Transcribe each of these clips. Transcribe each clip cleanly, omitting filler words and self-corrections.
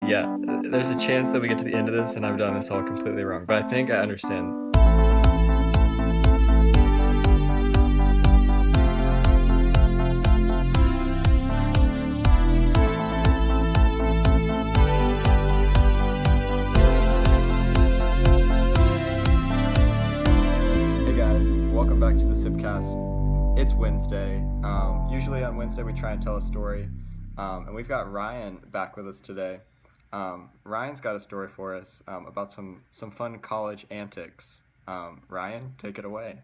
Yeah, there's a chance that we get to the end of this and I've done this all completely wrong, but I think I understand. Hey guys, welcome back to the Sipcast. It's Wednesday. Usually on Wednesday we try and tell a story, and we've got Ryan back with us today. Ryan's got a story for us about some fun college antics. Ryan, take it away.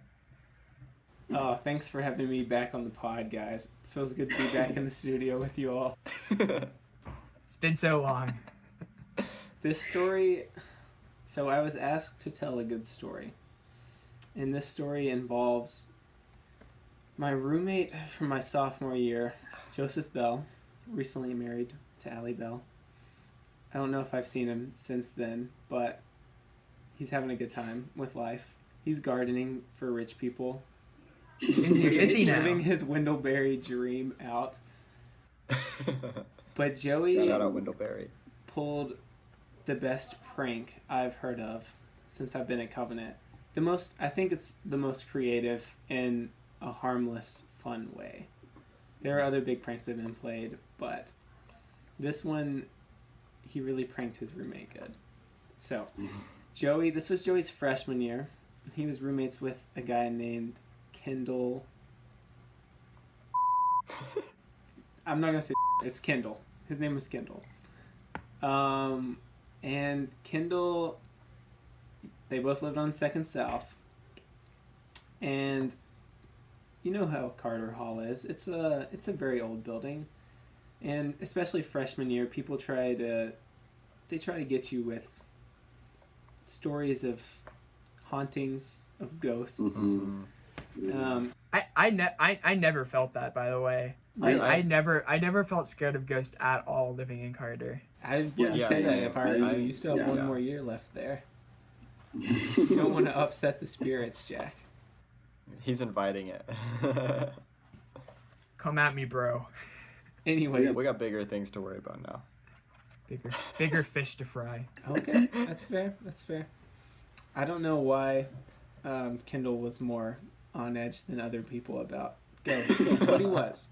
Oh, thanks for having me back on the pod, guys. Feels good to be back in the studio with you all. It's been so long. This story, so I was asked to tell a good story. And this story involves my roommate from my sophomore year, Joseph Bell, recently married to Allie Bell. I don't know if I've seen him since then, but he's having a good time with life. He's gardening for rich people. Is he now? Living his Windleberry dream out. But Joey Shout out Windleberry. pulled the best prank I've heard of since I've been at Covenant. I think it's the most creative in a harmless, fun way. There are other big pranks that have been played, but this one, he really pranked his roommate good. So, this was Joey's freshman year. He was roommates with a guy named Kendall. I'm not going to say it's Kendall. His name was Kendall. And Kendall, they both lived on 2nd South. And you know how Carter Hall is. It's a very old building. And especially freshman year, people try to get you with stories of hauntings, of ghosts. Mm-hmm. I never felt that, by the way. Really? I never felt scared of ghosts at all living in Carter. I wouldn't say that same. if I were you. You still have one more year left there. You don't want to upset the spirits, Jack. He's inviting it. Come at me, bro. Anyway, We got bigger things to worry about now. Bigger fish to fry. okay, that's fair. I don't know why Kendall was more on edge than other people about ghosts, but he was.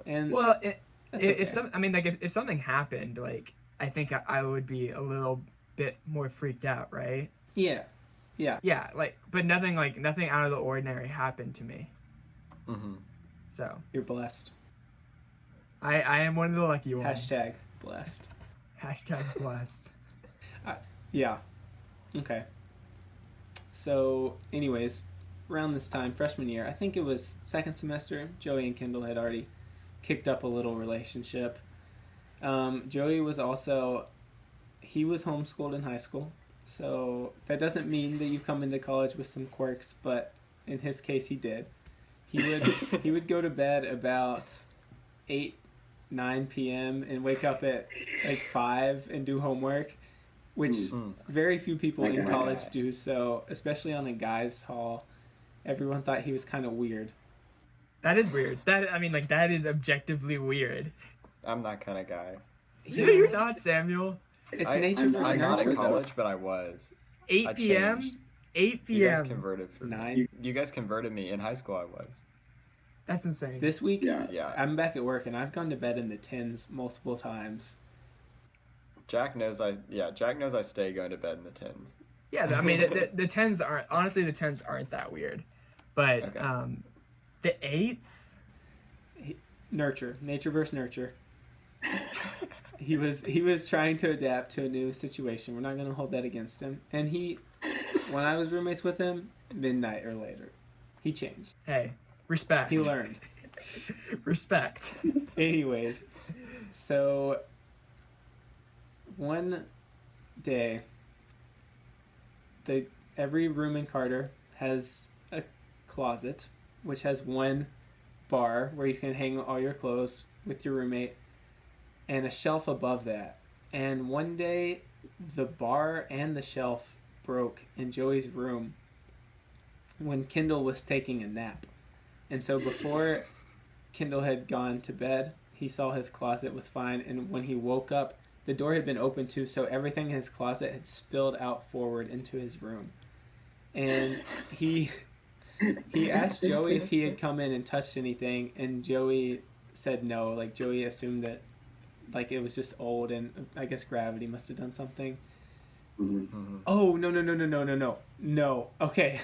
And Well, that's okay. if something happened, like, I think I would be a little bit more freaked out, right? yeah, Yeah, but nothing out of the ordinary happened to me. Mm-hmm. So you're blessed. I am one of the lucky ones. Hashtag blessed. Hashtag blessed. Yeah. Okay. So, anyways, around this time, freshman year, I think it was second semester, Joey and Kendall had already kicked up a little relationship. Joey was he was homeschooled in high school, so that doesn't mean that you come into college with some quirks, but in his case, he did. He would go to bed about 9 p.m. and wake up at like 5 and do homework, which very few people in college do, so especially on a guys' hall, everyone thought he was kind of weird. That is weird. That is objectively weird. I'm that kind of guy. No, you're not, Samuel. It's nature versus I'm not nurture, in though. college, but I was. 8 I p.m. changed. 8 You guys p.m. converted for 9. me. You guys converted me. In high school, I was. That's insane. This week, Yeah. I'm back at work and I've gone to bed in the 10s multiple times. Jack knows I stay going to bed in the 10s. Yeah, the 10s aren't, honestly, the 10s aren't that weird. But Okay. The 8s? Nature versus nurture. He was trying to adapt to a new situation. We're not going to hold that against him. And when I was roommates with him, midnight or later, he changed. Hey, respect. He learned. Respect. Anyways, so one day, every room in Carter has a closet, which has one bar where you can hang all your clothes with your roommate, and a shelf above that. And one day, the bar and the shelf broke in Joey's room when Kendall was taking a nap. And so before Kendall had gone to bed, he saw his closet was fine, and when he woke up, the door had been opened too, so everything in his closet had spilled out forward into his room. And he asked Joey if he had come in and touched anything, and Joey said no. Like, Joey assumed that, like, it was just old, and I guess gravity must have done something. Mm-hmm. Oh, no. Okay,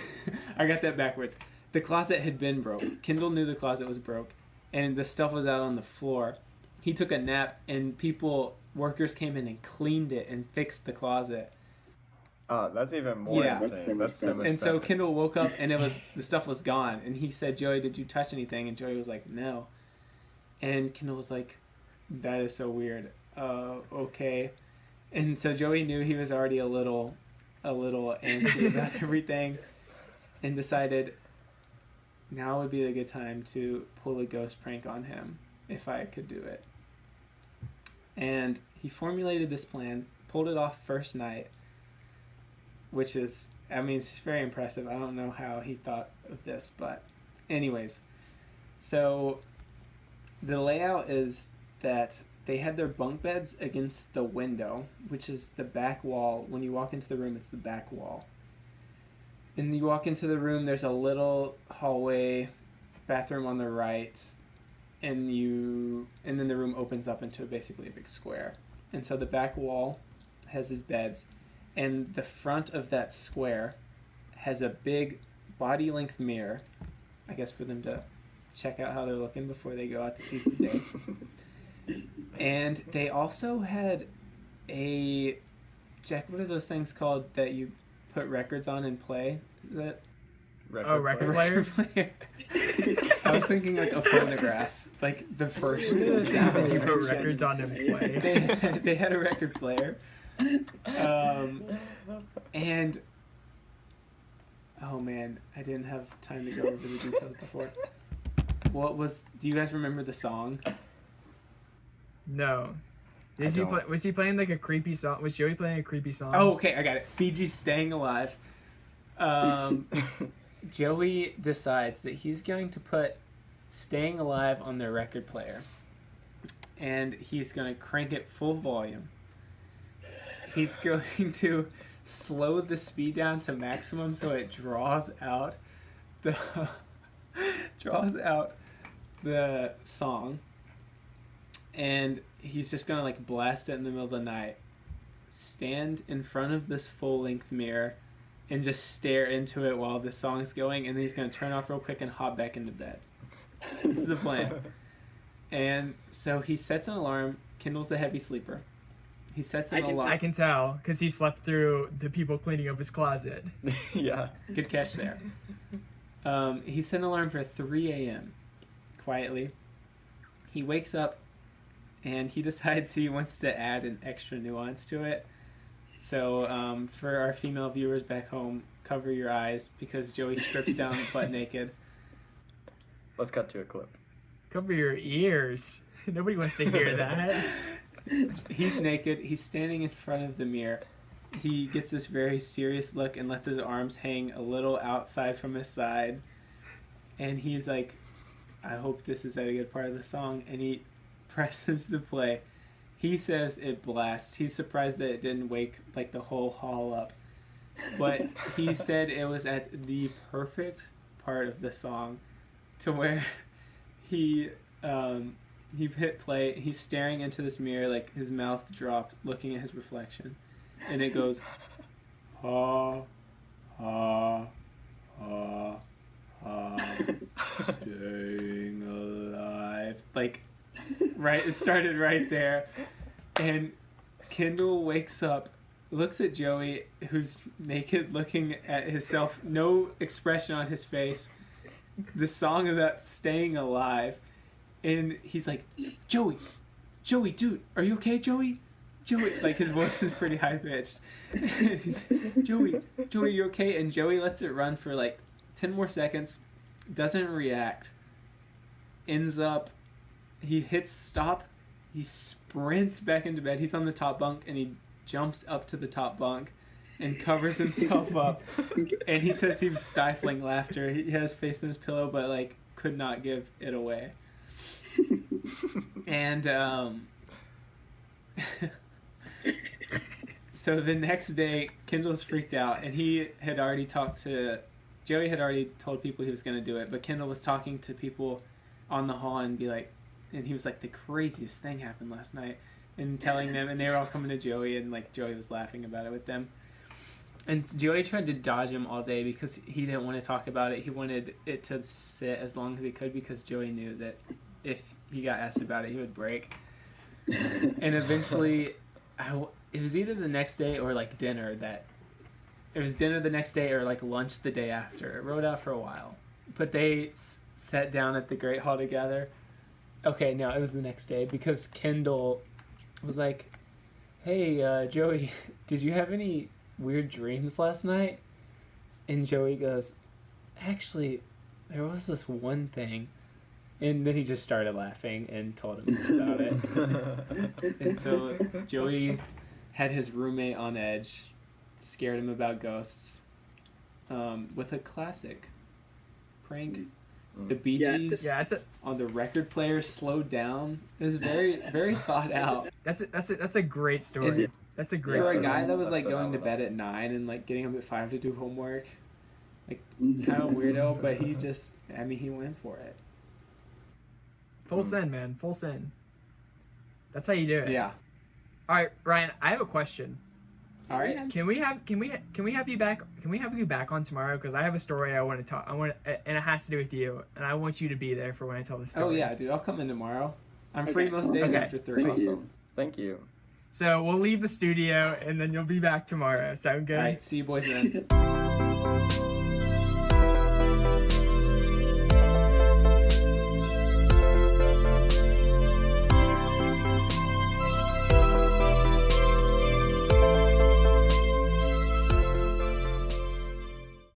I got that backwards. The closet had been broke. Kendall knew the closet was broke, and the stuff was out on the floor. He took a nap, and workers came in and cleaned it and fixed the closet. Oh, that's even more Yeah. insane. That's so much And so better. Kendall woke up, and the stuff was gone. And he said, "Joey, did you touch anything?" And Joey was like, "No." And Kendall was like, "That is so weird." Okay. And so Joey knew he was already a little antsy about everything, and decided now would be a good time to pull a ghost prank on him if I could do it. And he formulated this plan, pulled it off first night, which is, I mean, it's very impressive. I don't know how he thought of this, but anyways. So the layout is that they had their bunk beds against the window, which is the back wall. When you walk into the room, it's the back wall. And you walk into the room, there's a little hallway, bathroom on the right, and then the room opens up into basically a big square. And so the back wall has his beds, and the front of that square has a big body-length mirror, I guess for them to check out how they're looking before they go out to seize the day. And they also had Jack, what are those things called that you put records on and play? Is that Record record player? player? I was thinking like a phonograph, like the first Things sound that you put version. records on and play. They had a record player. And oh man, I didn't have time to go over the details before. Do you guys remember the song? No. Was he playing like a creepy song? Was Joey playing a creepy song? Oh, okay, I got it. Bee Gees Staying Alive. Joey decides that he's going to put Staying Alive on their record player. And he's going to crank it full volume. He's going to slow the speed down to maximum so it draws out the song. And he's just gonna like blast it in the middle of the night, stand in front of this full-length mirror and just stare into it while the song's going, and then he's gonna turn off real quick and hop back into bed. This is the plan. And so he sets an alarm. Kendall's a heavy sleeper. He sets an alarm. I can tell because he slept through the people cleaning up his closet. Yeah. Good catch there. He set an alarm for 3 a.m. quietly. He wakes up and he decides he wants to add an extra nuance to it. So for our female viewers back home, cover your eyes because Joey strips down butt naked. Let's cut to a clip. Cover your ears. Nobody wants to hear that. He's naked. He's standing in front of the mirror. He gets this very serious look and lets his arms hang a little outside from his side. And he's like, I hope this is a good part of the song. And he presses the play. He says it blasts. He's surprised that it didn't wake like the whole hall up. But he said it was at the perfect part of the song to where he hit play. He's staring into this mirror, like his mouth dropped, looking at his reflection. And it goes, ha, ha, ha, ha, staying alive. Like, right, it started right there. And Kendall wakes up, looks at Joey, who's naked, looking at himself, no expression on his face. The song about staying alive. And he's like, Joey, dude, are you okay, Joey? Joey, like his voice is pretty high pitched. And he's like, Joey, you okay? And Joey lets it run for like 10 more seconds, doesn't react, ends up, he hits stop, he sprints back into bed. He's on the top bunk and he jumps up to the top bunk and covers himself up. And he says he was stifling laughter. He has his face in his pillow, but like could not give it away. And So the next day, Kendall's freaked out, and Joey had already told people he was going to do it, but Kendall was talking to people on the hall and he was like, the craziest thing happened last night, and telling them, and they were all coming to Joey, and like Joey was laughing about it with them. And Joey tried to dodge him all day because he didn't want to talk about it. He wanted it to sit as long as he could because Joey knew that if he got asked about it, he would break. And eventually, it was either the next day or like dinner it was dinner the next day or like lunch the day after. It rode out for a while. But they sat down at the Great Hall together. Okay, no, it was the next day because Kendall was like, hey, Joey, did you have any weird dreams last night? And Joey goes, actually, there was this one thing. And then he just started laughing and told him about it. And so Joey had his roommate on edge, scared him about ghosts, with a classic prank. The Bee Gees on the record player slowed down. It was very, very thought out. That's a great story. That's a great For story. a guy that was like going to bed at 9 and like getting up at 5 to do homework, like kind of weirdo, but he went for it. Full send, man. Full send. That's how you do it. Yeah. All right, Ryan. I have a question. All right. Can we have you back? Can we have you back on tomorrow? Because I have a story I want to talk. And it has to do with you. And I want you to be there for when I tell the story. Oh yeah, dude. I'll come in tomorrow. I'm free most days after 3. Thank you. So we'll leave the studio, and then you'll be back tomorrow. Sound good? All right. See you boys then.